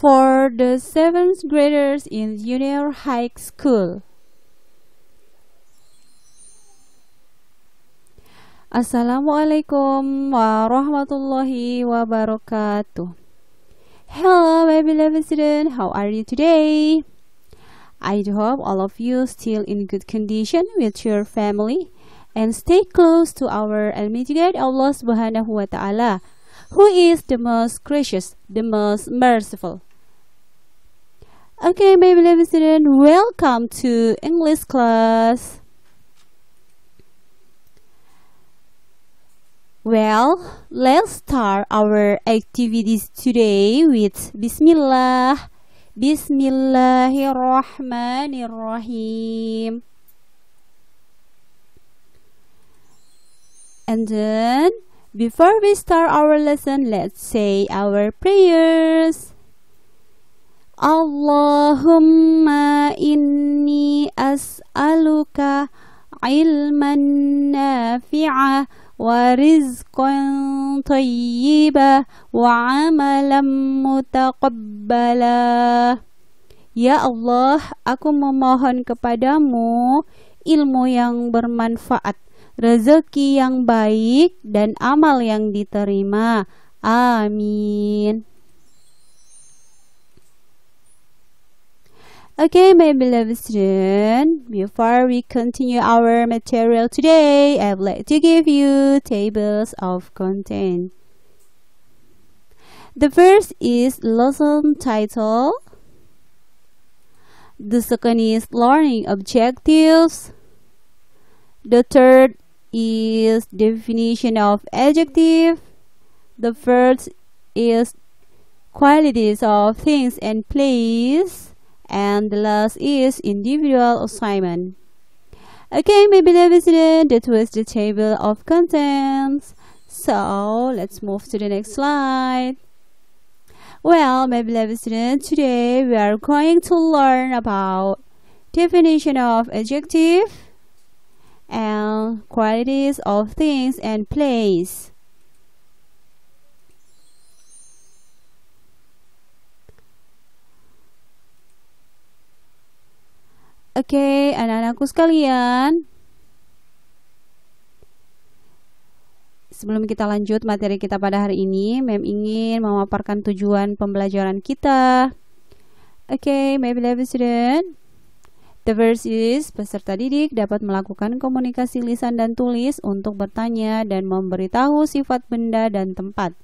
for the 7th graders in junior high school. Assalamualaikum warahmatullahi wabarakatuh. Hello my beloved student, how are you today? I do hope all of you still in good condition with your family and stay close to our Almighty God Allah Subhanahu wa Ta'ala, who is the most gracious, the most merciful. Okay, my beloved student, welcome to English class. Well, let's start our activities today with Bismillah. Bismillahirrahmanirrahim. And then, before we start our lesson, let's say our prayers. Allahumma inni as'aluka ilman nafi'a wa rizqan tayyiba wa amalan mutaqabbala. Ya Allah, aku memohon kepadamu ilmu yang bermanfaat, rezeki yang baik, dan amal yang diterima. Amin. Okay, my beloved student, before we continue our material today, I would like to give you tables of content. The first is lesson title. The second is learning objectives. The third is definition of adjective. The fourth is qualities of things and place. And the last is individual assignment. Okay, my beloved student, that was the table of contents. So, let's move to the next slide. Well, my beloved student, today we are going to learn about definition of adjective and qualities of things and place. Oke, anak-anakku sekalian, sebelum kita lanjut materi kita pada hari ini, Mem ingin memaparkan tujuan pembelajaran kita. Oke, my beloved student, the verse is, peserta didik dapat melakukan komunikasi lisan dan tulis untuk bertanya dan memberitahu sifat benda dan tempat.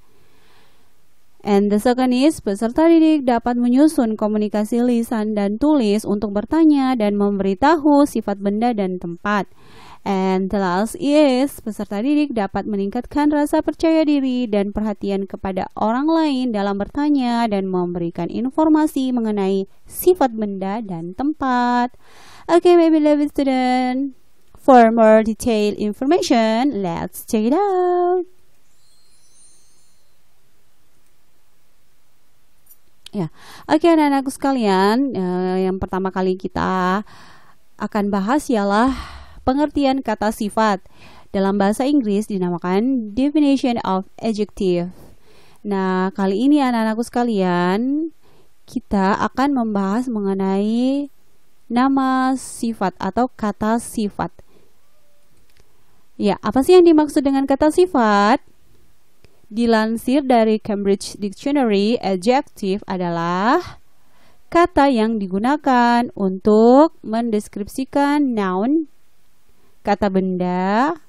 And the second is, peserta didik dapat menyusun komunikasi lisan dan tulis untuk bertanya dan memberitahu sifat benda dan tempat. And the last is, peserta didik dapat meningkatkan rasa percaya diri dan perhatian kepada orang lain dalam bertanya dan memberikan informasi mengenai sifat benda dan tempat. Okay, my beloved student, for more detailed information, let's check it out. Ya, oke anak-anakku sekalian, yang pertama kali kita akan bahas ialah pengertian kata sifat. Dalam bahasa Inggris dinamakan definition of adjective. Nah, kali ini anak-anakku sekalian, kita akan membahas mengenai nama sifat atau kata sifat. Ya, apa sih yang dimaksud dengan kata sifat? Dilansir dari Cambridge Dictionary, adjective adalah kata yang digunakan untuk mendeskripsikan noun, kata benda,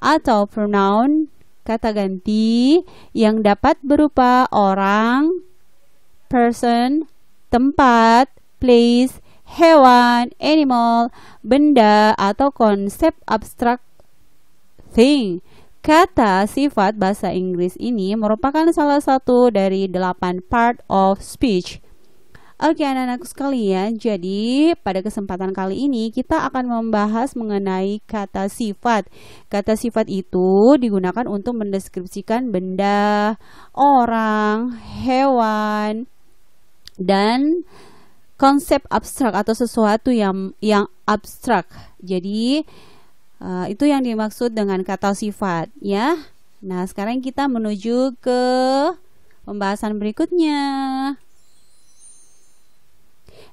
atau pronoun, kata ganti, yang dapat berupa orang, person, tempat, place, hewan, animal, benda, atau konsep abstrak, thing. Kata sifat bahasa Inggris ini merupakan salah satu dari 8 part of speech. Oke anak-anakku sekalian, jadi pada kesempatan kali ini kita akan membahas mengenai kata sifat. Kata sifat itu digunakan untuk mendeskripsikan benda, orang, hewan, dan konsep abstrak atau sesuatu yang abstrak. Jadi itu yang dimaksud dengan kata sifat, ya. Nah, sekarang kita menuju ke pembahasan berikutnya.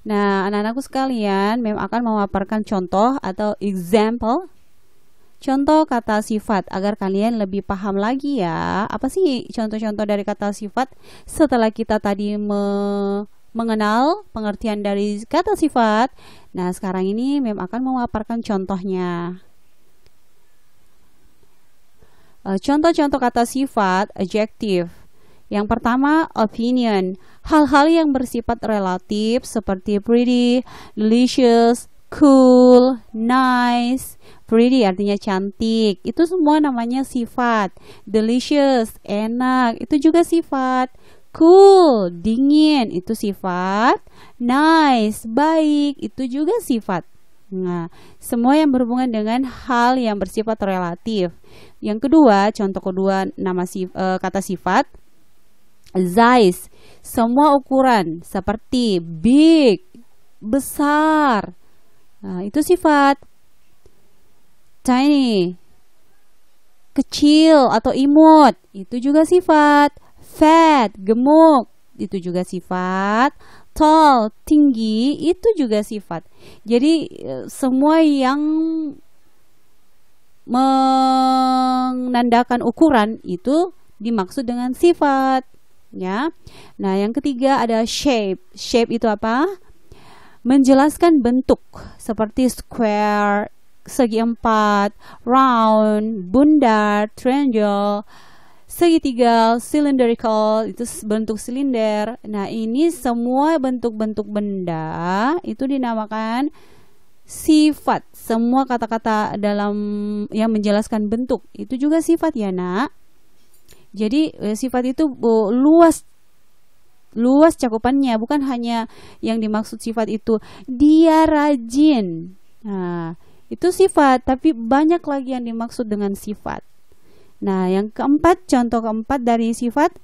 Nah, anak-anakku sekalian, Mem akan memaparkan contoh atau example. Contoh kata sifat agar kalian lebih paham lagi ya. Apa sih contoh-contoh dari kata sifat setelah kita tadi mengenal pengertian dari kata sifat? Nah, sekarang ini Mem akan memaparkan contohnya. Contoh-contoh kata sifat adjective. Yang pertama, opinion. Hal-hal yang bersifat relatif seperti pretty, delicious, cool, nice. Pretty artinya cantik. Itu semua namanya sifat. Delicious, enak. Itu juga sifat. Cool, dingin. Itu sifat. Nice, baik. Itu juga sifat. Nah, semua yang berhubungan dengan hal yang bersifat relatif. Yang kedua, contoh kedua kata sifat size, semua ukuran seperti big, besar. Nah, itu sifat. Tiny, kecil atau imut, itu juga sifat. Fat, gemuk, itu juga sifat. Tall, tinggi, itu juga sifat. Jadi semua yang menandakan ukuran itu dimaksud dengan sifat, ya. Nah, yang ketiga ada shape. Shape itu apa? Menjelaskan bentuk seperti square, segi empat, round, bundar, triangle, segitiga, cylindrical, itu bentuk silinder. Nah, ini semua bentuk-bentuk benda itu dinamakan sifat. Semua kata-kata dalam yang menjelaskan bentuk itu juga sifat ya, Nak. Jadi sifat itu luas cakupannya, bukan hanya yang dimaksud sifat itu dia rajin. Nah, itu sifat, tapi banyak lagi yang dimaksud dengan sifat. Nah, yang keempat, contoh keempat dari sifat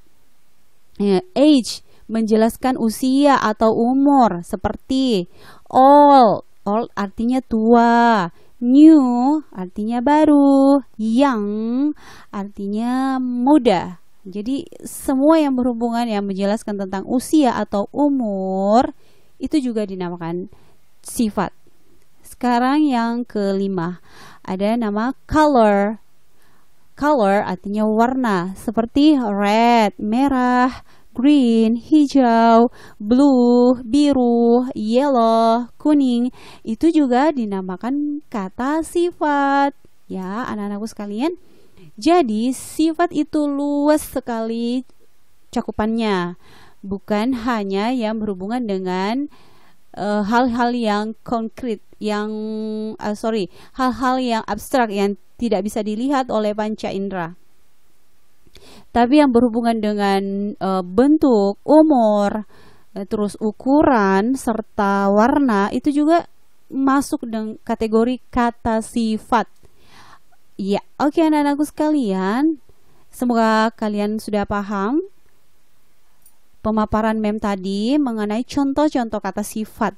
age, menjelaskan usia atau umur, seperti old artinya tua, new artinya baru, young artinya muda. Jadi semua yang berhubungan yang menjelaskan tentang usia atau umur itu juga dinamakan sifat. Sekarang yang kelima, ada nama color. Color artinya warna, seperti red, merah, green, hijau, blue, biru, yellow, kuning. Itu juga dinamakan kata sifat. Ya, anak-anakku sekalian. Jadi sifat itu luas sekali cakupannya. Bukan hanya yang berhubungan dengan hal-hal yang konkret, hal-hal yang abstrak yang tidak bisa dilihat oleh panca indera. Tapi yang berhubungan dengan bentuk, umur, terus ukuran serta warna itu juga masuk dengan kategori kata sifat. Ya, oke anak-anakku sekalian, semoga kalian sudah paham pemaparan Mem tadi mengenai contoh-contoh kata sifat.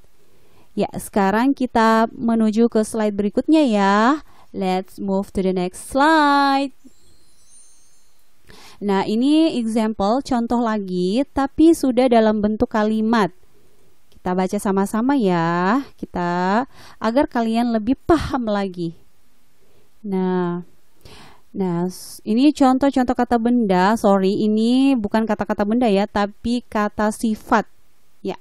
Ya, sekarang kita menuju ke slide berikutnya ya. Let's move to the next slide. Nah, ini example, contoh lagi, tapi sudah dalam bentuk kalimat. Kita baca sama-sama ya, agar kalian lebih paham lagi. Nah, ini contoh-contoh kata benda. Ini bukan kata-kata benda ya, tapi kata sifat. Ya,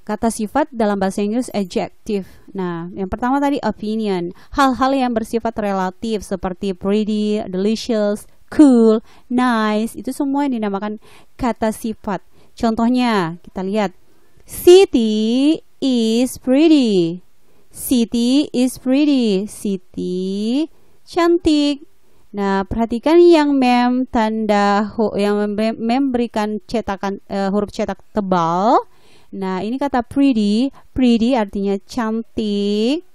kata sifat dalam bahasa Inggris adjective. Nah, yang pertama tadi opinion, hal-hal yang bersifat relatif seperti pretty, delicious, cool, nice, itu semua yang dinamakan kata sifat. Contohnya, kita lihat. City is pretty. City is pretty. City cantik. Nah, perhatikan yang Mem memberikan cetakan huruf cetak tebal. Nah, ini kata pretty. Pretty artinya cantik.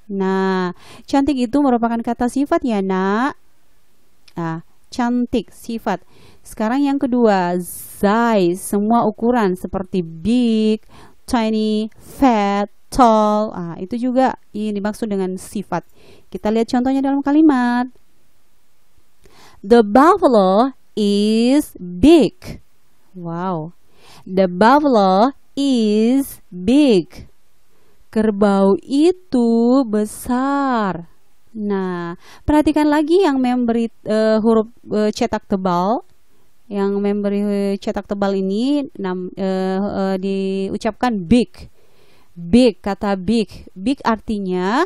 Nah, cantik itu merupakan kata sifat ya, Nak. Nah, cantik sifat. Sekarang yang kedua, size, semua ukuran seperti big, tiny, fat, tall. Itu juga ini dimaksud dengan sifat. Kita lihat contohnya dalam kalimat. The buffalo is big. Wow. The buffalo is big. Kerbau itu besar. Nah, perhatikan lagi yang memberi huruf cetak tebal. Yang memberi cetak tebal ini diucapkan big. Big, kata big. Big artinya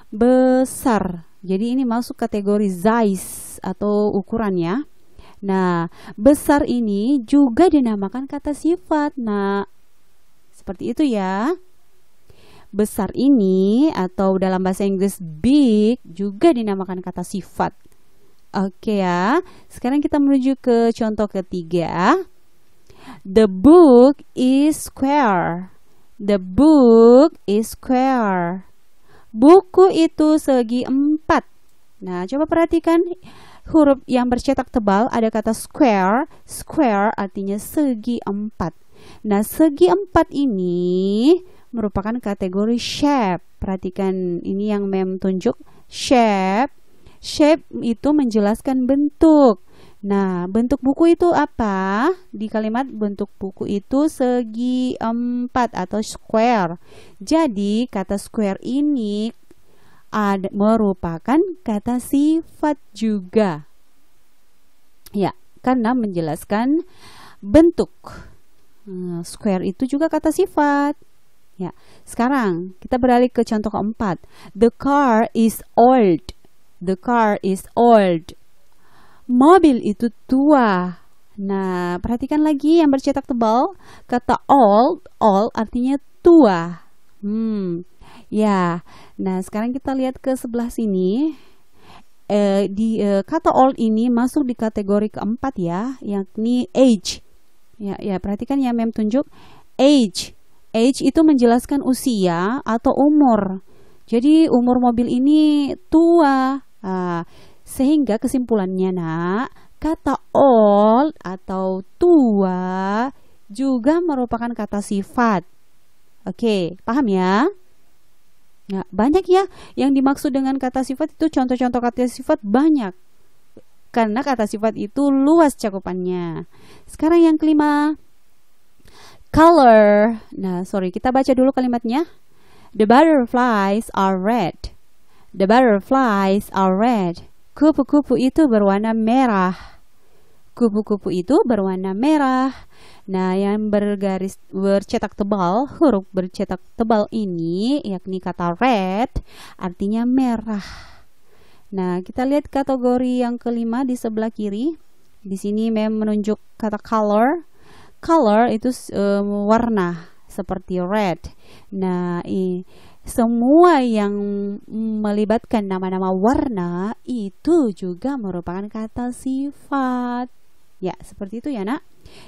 besar. Jadi ini masuk kategori size atau ukurannya. Nah, besar ini juga dinamakan kata sifat. Nah, seperti itu ya. Besar ini atau dalam bahasa Inggris big juga dinamakan kata sifat. Oke ya. Sekarang kita menuju ke contoh ketiga. The book is square. The book is square. Buku itu segi 4. Nah, coba perhatikan huruf yang bercetak tebal ada kata square. Square artinya segi 4. Nah, segi 4 ini merupakan kategori shape. Perhatikan ini yang mem tunjuk shape. Shape itu menjelaskan bentuk. Nah, bentuk buku itu apa? Di kalimat bentuk buku itu segi 4 atau square. Jadi, kata square ini merupakan kata sifat juga. Ya, karena menjelaskan bentuk. Square itu juga kata sifat. Ya, sekarang kita beralih ke contoh keempat. The car is old. The car is old. Mobil itu tua. Nah, perhatikan lagi yang bercetak tebal. Kata old artinya tua. Ya. Nah, sekarang kita lihat ke sebelah sini. Kata old ini masuk di kategori keempat ya, yakni age. Ya, perhatikan ya, mem tunjuk age. Age itu menjelaskan usia atau umur. Jadi umur mobil ini tua. Sehingga kesimpulannya nak, kata old atau tua juga merupakan kata sifat. Oke, paham ya? Nah, banyak ya yang dimaksud dengan kata sifat itu, contoh-contoh kata sifat banyak. Karena kata sifat itu luas cakupannya. Sekarang yang kelima. Color. Nah, kita baca dulu kalimatnya. The butterflies are red. The butterflies are red. Kupu-kupu itu berwarna merah. Kupu-kupu itu berwarna merah. Nah, yang bercetak tebal, huruf bercetak tebal ini, yakni kata red, artinya merah. Nah, kita lihat kategori yang kelima di sebelah kiri. Di sini menunjuk kata color. Color itu warna seperti red. Nah, semua yang melibatkan nama-nama warna itu juga merupakan kata sifat. Ya, seperti itu ya nak.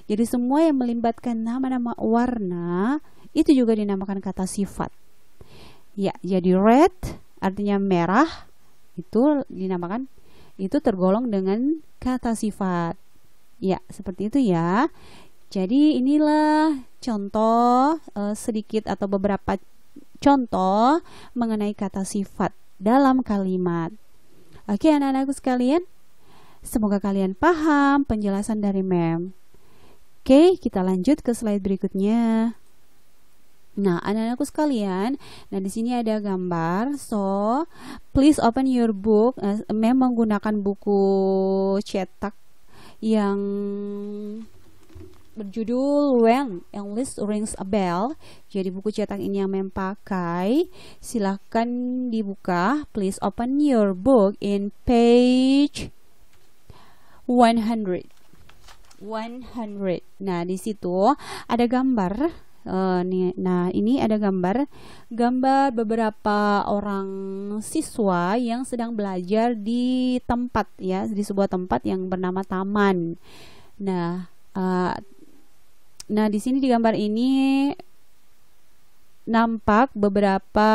Jadi semua yang melibatkan nama-nama warna itu juga dinamakan kata sifat. Ya, jadi red artinya merah itu dinamakan, itu tergolong dengan kata sifat. Ya, seperti itu ya. Jadi inilah contoh sedikit atau beberapa contoh mengenai kata sifat dalam kalimat. Oke anak-anakku sekalian, semoga kalian paham penjelasan dari mem. Oke, kita lanjut ke slide berikutnya. Nah, anak-anakku sekalian, nah di sini ada gambar. So, please open your book. Mem menggunakan buku cetak yang berjudul When English Rings a Bell. Jadi buku cetak ini yang mem pakai. Silahkan dibuka. Please open your book in page 100. Nah, di situ ada gambar. Nah, ini ada gambar beberapa orang siswa yang sedang belajar di tempat ya, di sebuah tempat yang bernama taman. Nah, di sini di gambar ini nampak beberapa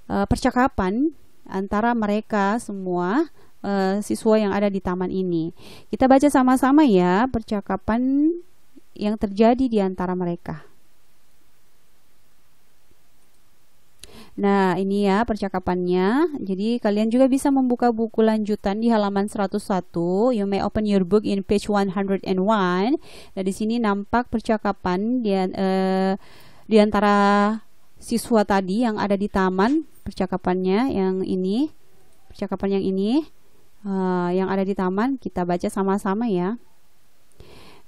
percakapan antara mereka semua siswa yang ada di taman ini. Kita baca sama-sama ya percakapan yang terjadi di antara mereka. Nah, ini ya percakapannya. Jadi kalian juga bisa membuka buku lanjutan di halaman 101. You may open your book in page 101. Nah, di sini nampak percakapan di antara siswa tadi yang ada di taman. Percakapannya yang ini. Percakapan yang ini. Yang ada di taman, kita baca sama-sama ya.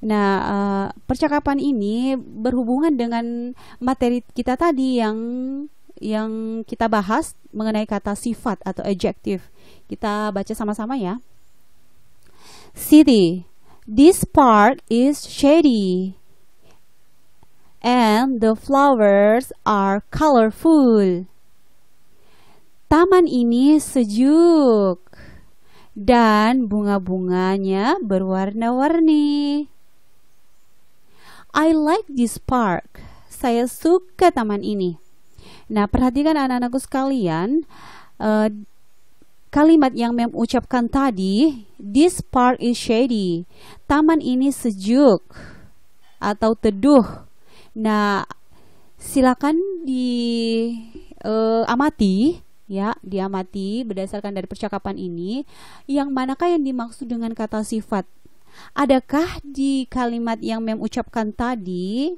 Nah, percakapan ini berhubungan dengan materi kita tadi yang kita bahas mengenai kata sifat atau adjective. Kita baca sama-sama ya. City. This park is shady and the flowers are colorful. Taman ini sejuk dan bunga-bunganya berwarna-warni. I like this park. Saya suka taman ini. Nah, perhatikan anak-anakku sekalian, kalimat yang Mem ucapkan tadi, this park is shady. Taman ini sejuk atau teduh. Nah, silakan diamati. Ya, diamati berdasarkan dari percakapan ini, yang manakah yang dimaksud dengan kata sifat? Adakah di kalimat yang Mem ucapkan tadi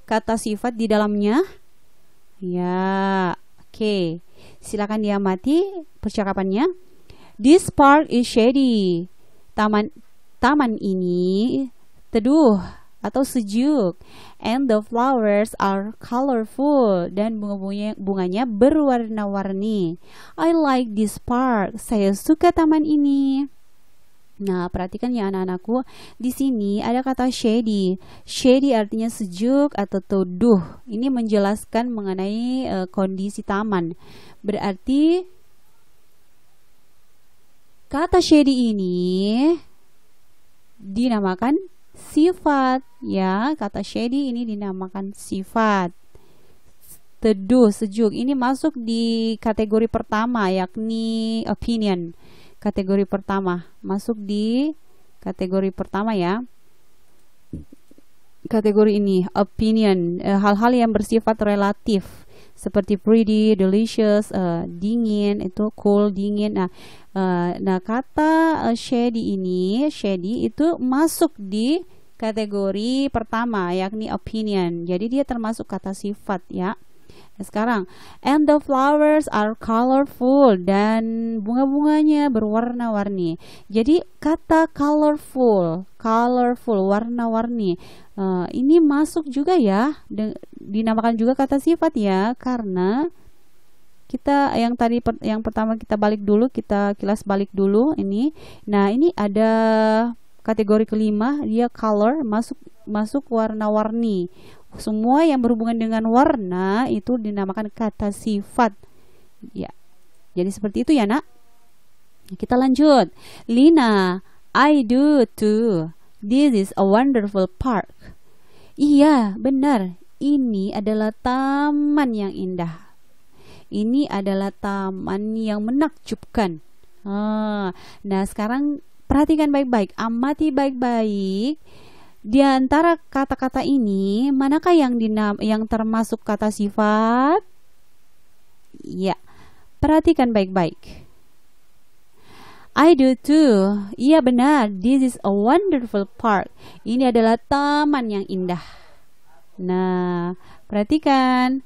kata sifat di dalamnya? Ya, oke. Silakan diamati percakapannya. This park is shady. Taman ini teduh atau sejuk, and the flowers are colorful, dan bunganya berwarna-warni. I like this park. Saya suka taman ini. Nah, perhatikan ya anak-anakku, di sini ada kata shady. Shady artinya sejuk atau teduh. Ini menjelaskan mengenai kondisi taman. Berarti kata shady ini dinamakan sifat ya. Kata shady ini dinamakan sifat. Teduh, sejuk, ini masuk di kategori pertama, yakni opinion. Kategori pertama, masuk di kategori pertama ya. Kategori ini opinion, hal-hal yang bersifat relatif seperti pretty, delicious, dingin, itu cool, dingin. Nah, kata shady ini, shady itu masuk di kategori pertama, yakni opinion. Jadi dia termasuk kata sifat ya. Nah, sekarang, and the flowers are colorful, dan bunga-bunganya berwarna-warni. Jadi kata colorful, warna-warni, ini masuk juga ya, dinamakan juga kata sifat ya, karena kita yang pertama kita balik dulu, kita kilas balik dulu ini. Nah, ini ada kategori kelima, dia color, masuk warna-warni. Semua yang berhubungan dengan warna itu dinamakan kata sifat. Ya. Jadi seperti itu ya, Nak. Kita lanjut. Lina, I do too. This is a wonderful park. Iya, benar. Ini adalah taman yang indah. Ini adalah taman yang menakjubkan. Nah, sekarang perhatikan baik-baik, amati baik-baik. Di antara kata-kata ini, manakah yang termasuk kata sifat? Ya, perhatikan baik-baik. I do too. Iya benar, this is a wonderful park. Ini adalah taman yang indah. Nah, perhatikan.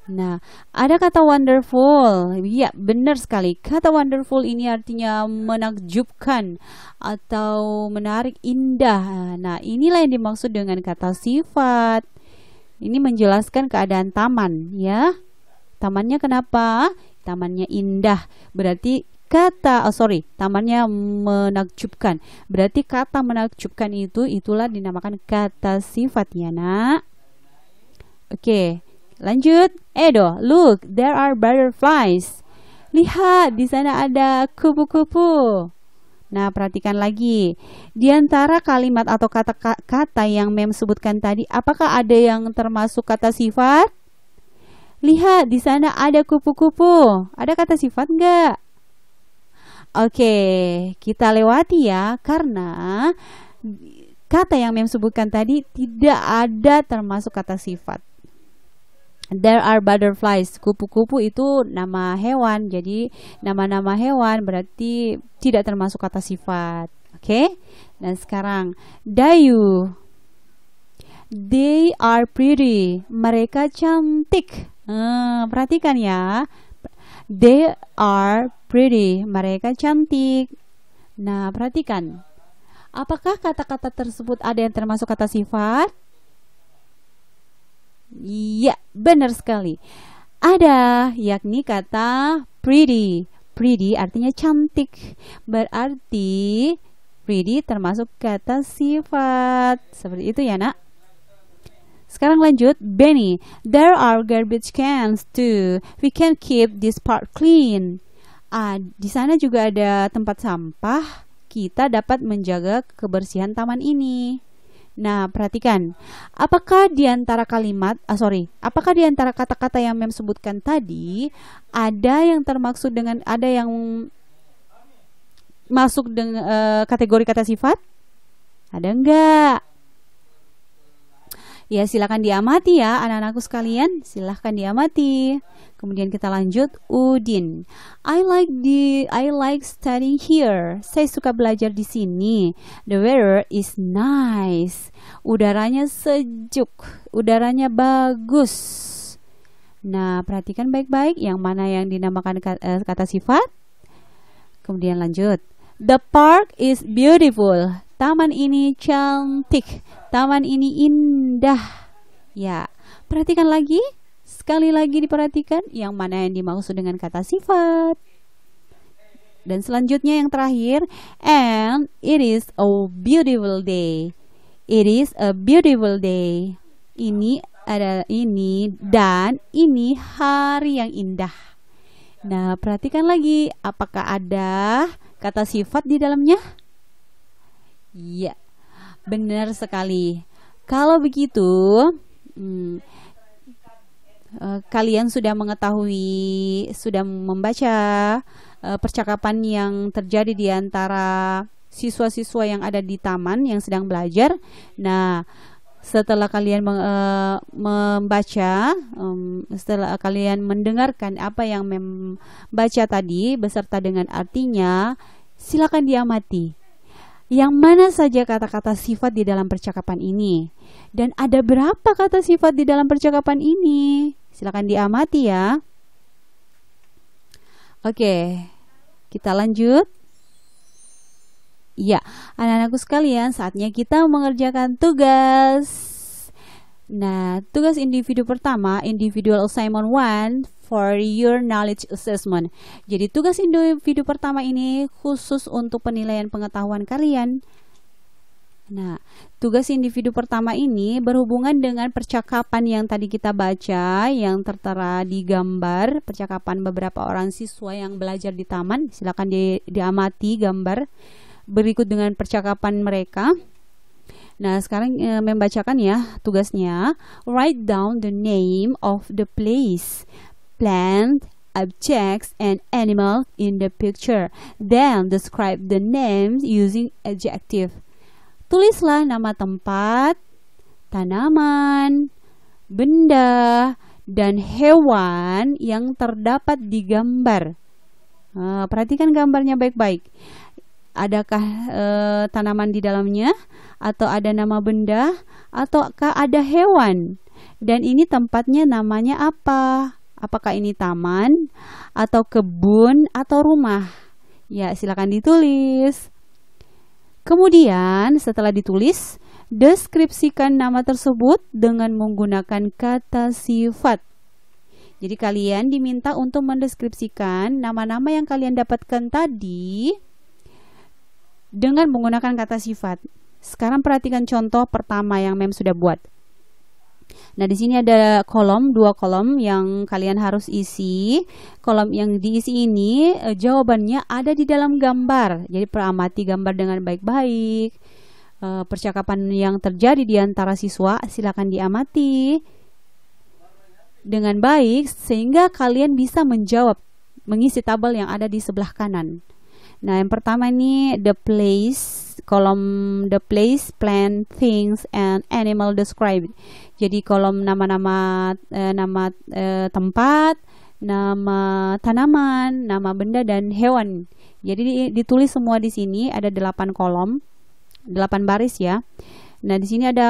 Nah, ada kata wonderful. Ya, benar sekali. Kata wonderful ini artinya menakjubkan atau menarik, indah. Nah, inilah yang dimaksud dengan kata sifat. Ini menjelaskan keadaan taman, ya. Tamannya kenapa? Tamannya indah. Berarti tamannya menakjubkan. Berarti kata menakjubkan itulah dinamakan kata sifat ya, Nak. Oke. Lanjut, Edo, look, there are butterflies. Lihat, di sana ada kupu-kupu. Nah, perhatikan lagi. Di antara kalimat atau kata-kata yang Mem sebutkan tadi, apakah ada yang termasuk kata sifat? Lihat, di sana ada kupu-kupu. Ada kata sifat enggak? Oke, kita lewati ya, karena kata yang Mem sebutkan tadi tidak ada termasuk kata sifat. There are butterflies. Kupu-kupu itu nama hewan. Jadi nama-nama hewan berarti tidak termasuk kata sifat. Oke? Dan sekarang Dayu. They are pretty. Mereka cantik. Perhatikan ya. They are pretty. Mereka cantik. Nah, perhatikan. Apakah kata-kata tersebut ada yang termasuk kata sifat? Iya, benar sekali. Ada, yakni kata pretty. Pretty artinya cantik. Berarti pretty termasuk kata sifat. Seperti itu ya, Nak. Sekarang lanjut, Benny. There are garbage cans too. We can keep this part clean. Di sana juga ada tempat sampah. Kita dapat menjaga kebersihan taman ini. Nah, perhatikan. Apakah di antara apakah di antara kata-kata yang Mem sebutkan tadi ada yang termaksud dengan ada yang masuk dengan kategori kata sifat? Ada enggak? Ya, silakan diamati ya anak-anakku sekalian, silakan diamati. Kemudian kita lanjut, Udin. I like studying here. Saya suka belajar di sini. The weather is nice. Udaranya sejuk, udaranya bagus. Nah, perhatikan baik-baik yang mana yang dinamakan kata sifat. Kemudian lanjut. The park is beautiful. Taman ini cantik. Taman ini indah. Ya, perhatikan lagi. Sekali lagi diperhatikan yang mana yang dimaksud dengan kata sifat. Dan selanjutnya yang terakhir, and it is a beautiful day. It is a beautiful day. Ini dan ini hari yang indah. Nah, perhatikan lagi, apakah ada kata sifat di dalamnya? Iya, benar sekali. Kalau begitu, kalian sudah mengetahui, sudah membaca percakapan yang terjadi di antara siswa-siswa yang ada di taman yang sedang belajar. Nah, setelah kalian membaca, setelah kalian mendengarkan apa yang membaca tadi beserta dengan artinya, silakan diamati. Yang mana saja kata-kata sifat di dalam percakapan ini? Dan ada berapa kata sifat di dalam percakapan ini? Silakan diamati ya. Oke, kita lanjut. Ya, anak-anakku sekalian, saatnya kita mengerjakan tugas. Nah, tugas individu pertama, individual assignment 1 for your knowledge assessment. Jadi tugas individu pertama ini khusus untuk penilaian pengetahuan kalian. Nah, tugas individu pertama ini berhubungan dengan percakapan yang tadi kita baca, yang tertera di gambar, percakapan beberapa orang siswa yang belajar di taman. Silakan diamati gambar berikut dengan percakapan mereka. Nah, sekarang membacakan ya tugasnya. Write down the name of the place, plant, objects, and animal in the picture. Then describe the names using adjective. Tulislah nama tempat, tanaman, benda, dan hewan yang terdapat di gambar. Perhatikan gambarnya baik-baik. Adakah tanaman di dalamnya, atau ada nama benda, ataukah ada hewan? Dan ini tempatnya namanya apa? Apakah ini taman, atau kebun, atau rumah? Ya, silakan ditulis. Kemudian setelah ditulis, deskripsikan nama tersebut dengan menggunakan kata sifat. Jadi kalian diminta untuk mendeskripsikan nama-nama yang kalian dapatkan tadi dengan menggunakan kata sifat. Sekarang perhatikan contoh pertama yang Mem sudah buat. Nah, di sini ada dua kolom yang kalian harus isi. Kolom yang diisi ini jawabannya ada di dalam gambar. Jadi peramati gambar dengan baik-baik. Percakapan yang terjadi di antara siswa silakan diamati dengan baik sehingga kalian bisa menjawab, mengisi tabel yang ada di sebelah kanan. Nah, yang pertama ini the place kolom the place, plant, things, and animal described. Jadi kolom nama-nama tempat, nama tanaman, nama benda dan hewan. Jadi ditulis semua di sini, ada 8 kolom, 8 baris ya. Nah, di sini ada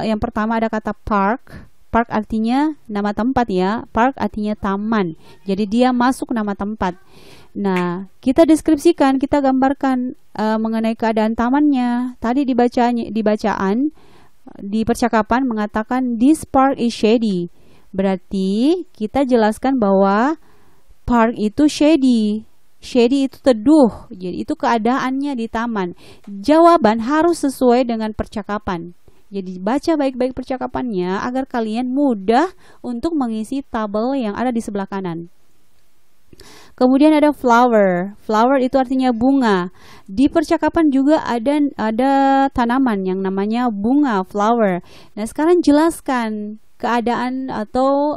yang pertama ada kata park. Park artinya nama tempat ya. Park artinya taman. Jadi dia masuk nama tempat. Nah, kita deskripsikan, kita gambarkan mengenai keadaan tamannya. Tadi di bacaan, di percakapan mengatakan this park is shady. Berarti kita jelaskan bahwa park itu shady. Shady itu teduh. Jadi itu keadaannya di taman. Jawaban harus sesuai dengan percakapan. Jadi baca baik-baik percakapannya agar kalian mudah untuk mengisi tabel yang ada di sebelah kanan. Kemudian ada flower. Flower itu artinya bunga. Di percakapan juga ada tanaman yang namanya bunga, flower. Nah, sekarang jelaskan keadaan atau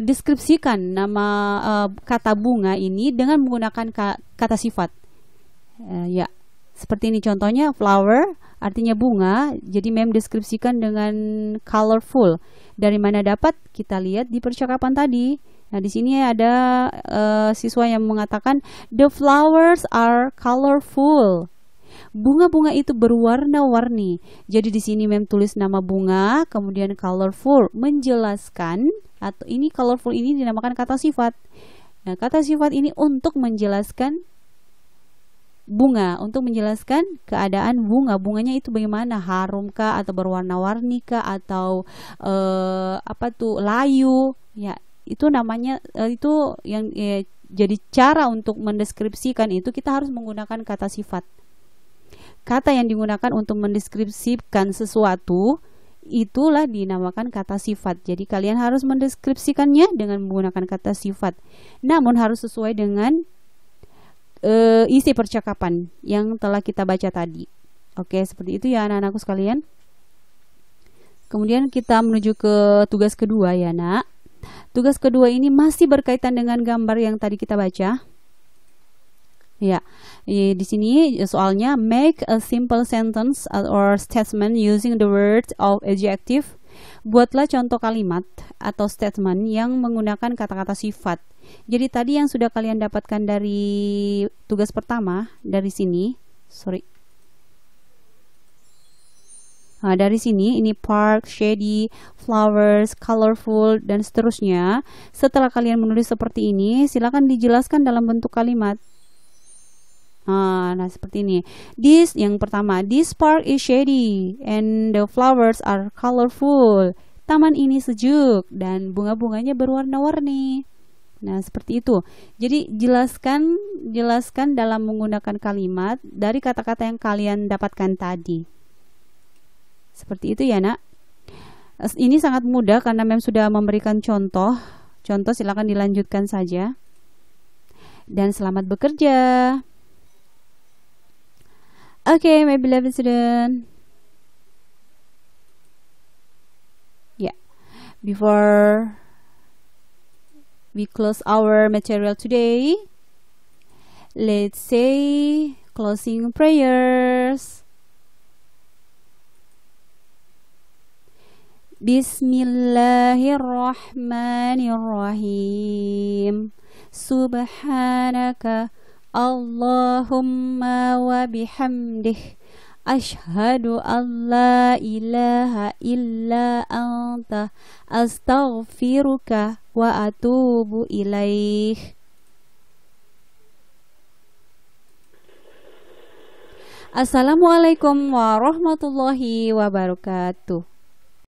deskripsikan nama kata bunga ini dengan menggunakan kata sifat. Ya, seperti ini contohnya, flower artinya bunga. Jadi mem deskripsikan dengan colorful. Dari mana dapat? Kita lihat di percakapan tadi. Nah, di sini ada siswa yang mengatakan the flowers are colorful. Bunga-bunga itu berwarna-warni. Jadi di sini mem tulis nama bunga, kemudian colorful, menjelaskan, atau ini colorful ini dinamakan kata sifat. Nah, kata sifat ini untuk menjelaskan bunga, untuk menjelaskan keadaan bunga. Bunganya itu bagaimana, harum kah atau berwarna-warni kah atau layu. Ya, itu namanya itu yang jadi cara untuk mendeskripsikan itu kita harus menggunakan kata sifat. Kata yang digunakan untuk mendeskripsikan sesuatu itulah dinamakan kata sifat. Jadi kalian harus mendeskripsikannya dengan menggunakan kata sifat. Namun harus sesuai dengan isi percakapan yang telah kita baca tadi. Oke, seperti itu ya anak-anakku sekalian. Kemudian kita menuju ke tugas kedua ya, Nak. Tugas kedua ini masih berkaitan dengan gambar yang tadi kita baca. Ya, di sini soalnya make a simple sentence or statement using the words of adjective. Buatlah contoh kalimat atau statement yang menggunakan kata-kata sifat. Jadi tadi yang sudah kalian dapatkan dari tugas pertama dari sini, Nah, dari sini ini park, shady, flowers, colorful, dan seterusnya. Setelah kalian menulis seperti ini, silakan dijelaskan dalam bentuk kalimat. Nah, seperti ini. This yang pertama, this park is shady and the flowers are colorful. Taman ini sejuk dan bunga-bunganya berwarna-warni. Nah, seperti itu. Jadi jelaskan dalam menggunakan kalimat dari kata-kata yang kalian dapatkan tadi. Seperti itu ya, Nak. Ini sangat mudah karena mem sudah memberikan contoh. Contoh silakan dilanjutkan saja. Dan selamat bekerja. Okay, my beloved student. Yeah, before we close our material today, let's say closing prayers. Bismillahirrahmanirrahim. Subhanaka Allahumma wa bihamdih asyhadu an la ilaha illa anta astaghfiruka wa atubu ilaih. Assalamualaikum warahmatullahi wabarakatuh.